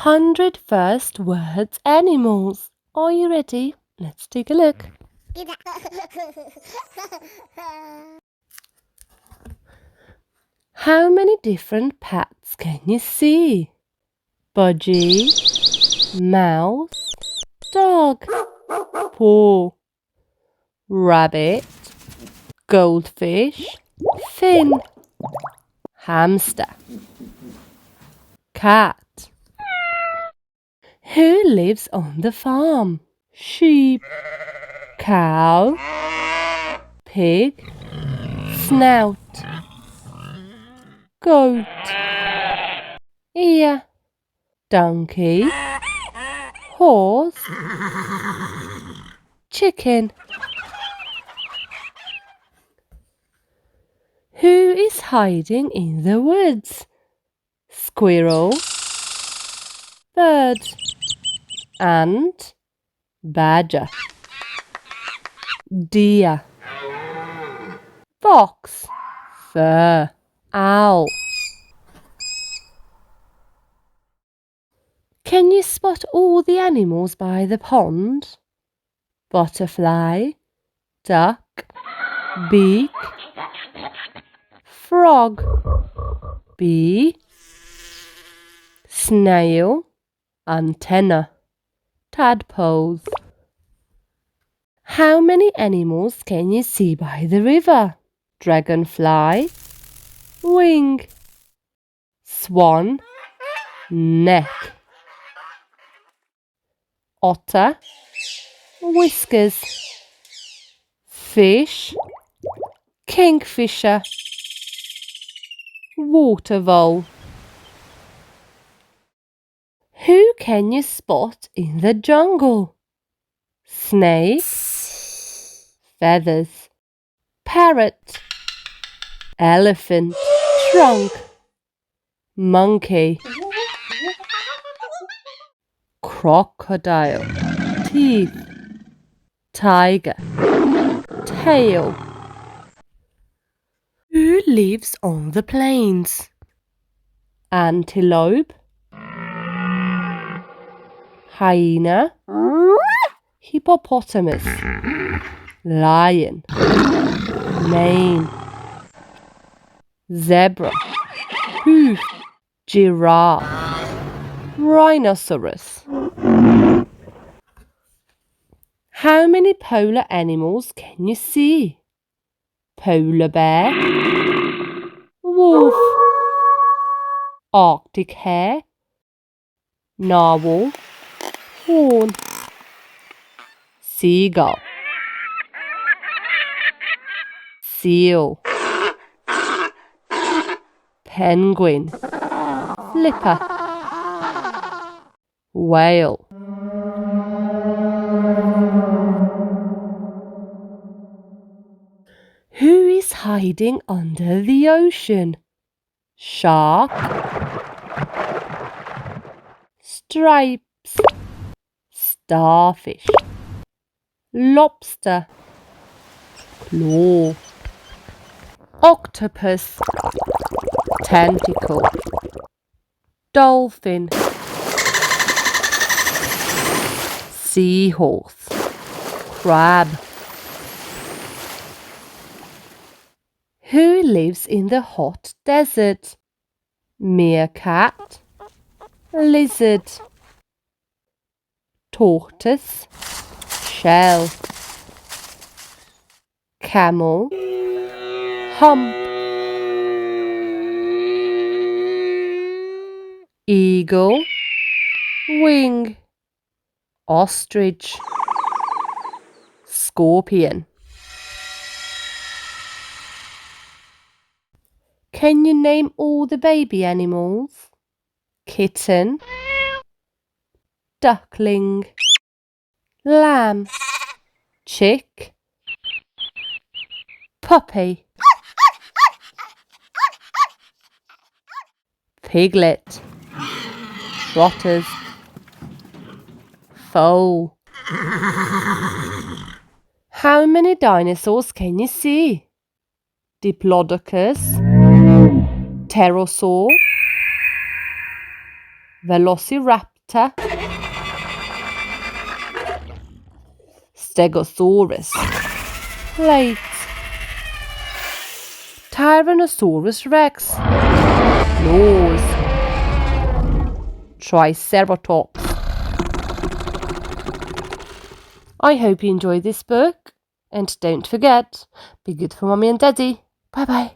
100 first words animals. Are you ready? Let's take a look. How many different pets can you see? Budgie, mouse, dog, paw, rabbit, goldfish, fin, hamster, cat. Who lives on the farm? Sheep, cow, pig, snout, goat, ear, donkey, horse, chicken. Who is hiding in the woods? Squirrel, bird, ant, badger, deer, fox, fur, owl. Can you spot all the animals by the pond? Butterfly, duck, beak, frog, bee, snail, antenna, tadpoles. How many animals can you see by the river? Dragonfly, wing, swan, neck, otter, whiskers, fish, kingfisher, water vole. Who can you spot in the jungle? Snake, feathers, parrot, elephant, trunk, monkey, crocodile, teeth, tiger, tail. Who lives on the plains? Antelope, hyena, hippopotamus, lion, mane, zebra, hoof, giraffe, rhinoceros. How many polar animals can you see? Polar bear, wolf, Arctic hare, narwhal, fawn, seagull, seal, penguin, flipper, whale. Who is hiding under the ocean? Shark, stripes, starfish, lobster, claw, octopus, tentacle, dolphin, seahorse, crab. Who lives in the hot desert? Meerkat, lizard, tortoise, shell, camel, hump, eagle, wing, ostrich, scorpion. Can you name all the baby animals? Kitten, duckling, lamb, chick, puppy, piglet, trotters, foal. How many dinosaurs can you see? Diplodocus, pterosaur, velociraptor, Gitte. Stegosaurus. Plate. Tyrannosaurus Rex. Nose. Triceratops. I hope you enjoyed this book, and don't forget, be good for Mummy and Daddy. Bye bye.